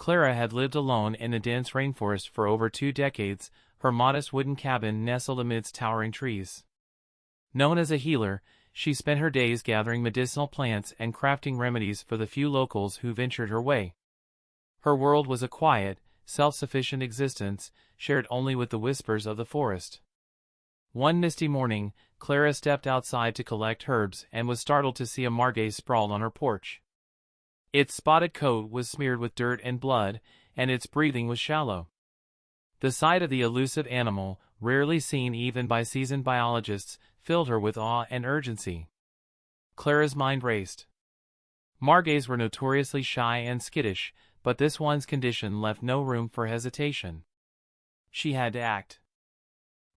Clara had lived alone in the dense rainforest for over 2 decades, her modest wooden cabin nestled amidst towering trees. Known as a healer, she spent her days gathering medicinal plants and crafting remedies for the few locals who ventured her way. Her world was a quiet, self-sufficient existence, shared only with the whispers of the forest. One misty morning, Clara stepped outside to collect herbs and was startled to see a margay sprawled on her porch. Its spotted coat was smeared with dirt and blood, and its breathing was shallow. The sight of the elusive animal, rarely seen even by seasoned biologists, filled her with awe and urgency. Clara's mind raced. Margays were notoriously shy and skittish, but this one's condition left no room for hesitation. She had to act.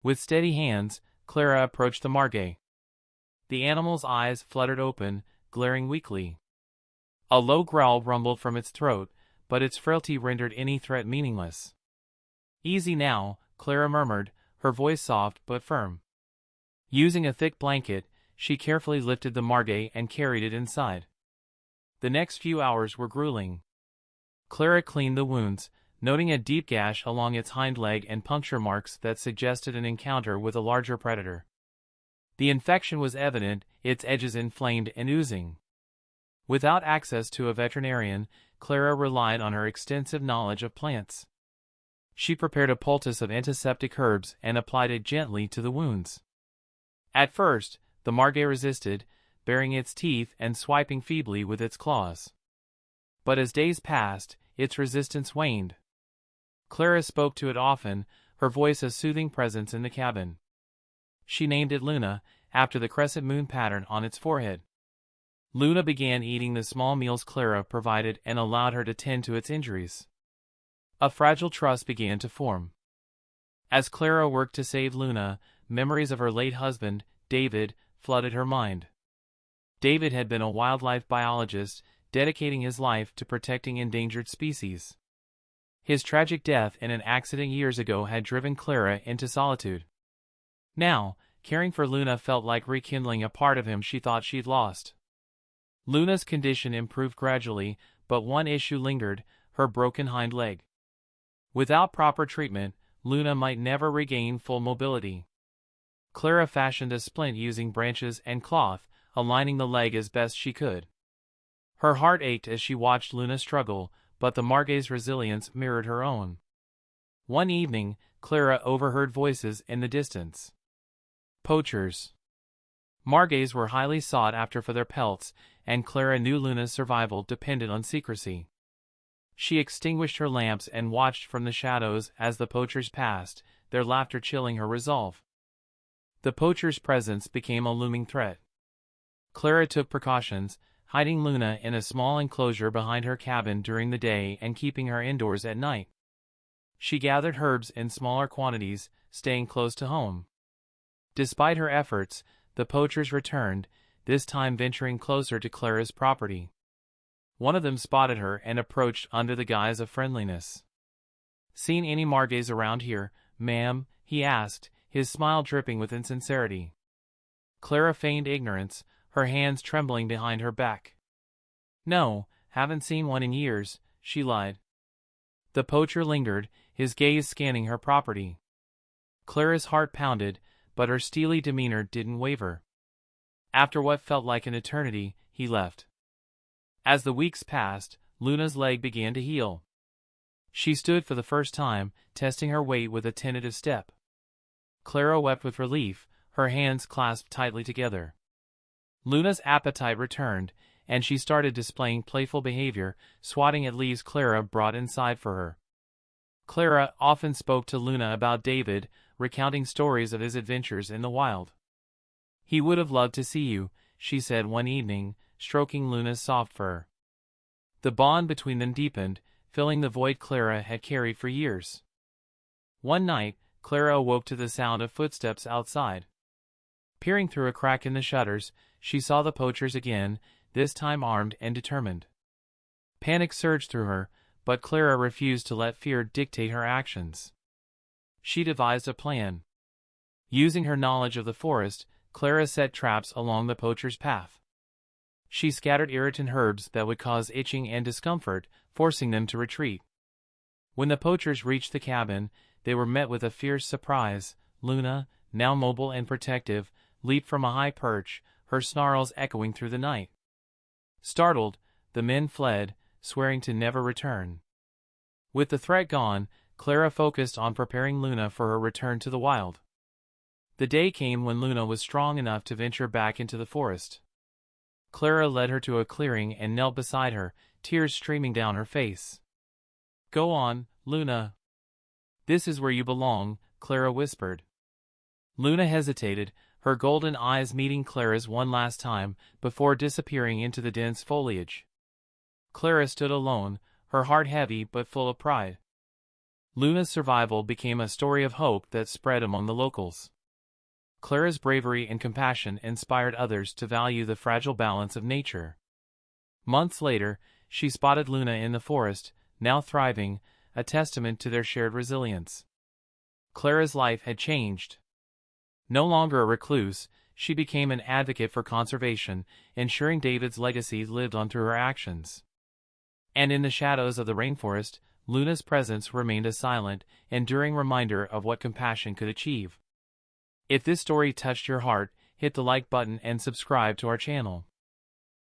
With steady hands, Clara approached the margay. The animal's eyes fluttered open, glaring weakly. A low growl rumbled from its throat, but its frailty rendered any threat meaningless. "Easy now," Clara murmured, her voice soft but firm. Using a thick blanket, she carefully lifted the margay and carried it inside. The next few hours were grueling. Clara cleaned the wounds, noting a deep gash along its hind leg and puncture marks that suggested an encounter with a larger predator. The infection was evident, its edges inflamed and oozing. Without access to a veterinarian, Clara relied on her extensive knowledge of plants. She prepared a poultice of antiseptic herbs and applied it gently to the wounds. At first, the margay resisted, baring its teeth and swiping feebly with its claws. But as days passed, its resistance waned. Clara spoke to it often, her voice a soothing presence in the cabin. She named it Luna, after the crescent moon pattern on its forehead. Luna began eating the small meals Clara provided and allowed her to tend to its injuries. A fragile trust began to form. As Clara worked to save Luna, memories of her late husband, David, flooded her mind. David had been a wildlife biologist, dedicating his life to protecting endangered species. His tragic death in an accident years ago had driven Clara into solitude. Now, caring for Luna felt like rekindling a part of him she thought she'd lost. Luna's condition improved gradually, but one issue lingered, her broken hind leg. Without proper treatment, Luna might never regain full mobility. Clara fashioned a splint using branches and cloth, aligning the leg as best she could. Her heart ached as she watched Luna struggle, but the margay's resilience mirrored her own. One evening, Clara overheard voices in the distance. Poachers. Margays were highly sought after for their pelts, and Clara knew Luna's survival depended on secrecy. She extinguished her lamps and watched from the shadows as the poachers passed, their laughter chilling her resolve. The poachers' presence became a looming threat. Clara took precautions, hiding Luna in a small enclosure behind her cabin during the day and keeping her indoors at night. She gathered herbs in smaller quantities, staying close to home. Despite her efforts, the poachers returned, this time venturing closer to Clara's property. One of them spotted her and approached under the guise of friendliness. "Seen any margays around here, ma'am?" he asked, his smile dripping with insincerity. Clara feigned ignorance, her hands trembling behind her back. "No, haven't seen one in years," she lied. The poacher lingered, his gaze scanning her property. Clara's heart pounded, but her steely demeanor didn't waver. After what felt like an eternity, he left. As the weeks passed, Luna's leg began to heal. She stood for the first time, testing her weight with a tentative step. Clara wept with relief, her hands clasped tightly together. Luna's appetite returned, and she started displaying playful behavior, swatting at leaves Clara brought inside for her. Clara often spoke to Luna about David, recounting stories of his adventures in the wild. "He would have loved to see you," she said one evening, stroking Luna's soft fur. The bond between them deepened, filling the void Clara had carried for years. One night, Clara awoke to the sound of footsteps outside. Peering through a crack in the shutters, she saw the poachers again, this time armed and determined. Panic surged through her, but Clara refused to let fear dictate her actions. She devised a plan. Using her knowledge of the forest, Clara set traps along the poachers' path. She scattered irritant herbs that would cause itching and discomfort, forcing them to retreat. When the poachers reached the cabin, they were met with a fierce surprise. Luna, now mobile and protective, leaped from a high perch, her snarls echoing through the night. Startled, the men fled, swearing to never return. With the threat gone, Clara focused on preparing Luna for her return to the wild. The day came when Luna was strong enough to venture back into the forest. Clara led her to a clearing and knelt beside her, tears streaming down her face. "Go on, Luna. This is where you belong," Clara whispered. Luna hesitated, her golden eyes meeting Clara's one last time, before disappearing into the dense foliage. Clara stood alone, her heart heavy but full of pride. Luna's survival became a story of hope that spread among the locals. Clara's bravery and compassion inspired others to value the fragile balance of nature. Months later, she spotted Luna in the forest, now thriving, a testament to their shared resilience. Clara's life had changed. No longer a recluse, she became an advocate for conservation, ensuring David's legacy lived on through her actions. And in the shadows of the rainforest, Luna's presence remained a silent, enduring reminder of what compassion could achieve. If this story touched your heart, hit the like button and subscribe to our channel.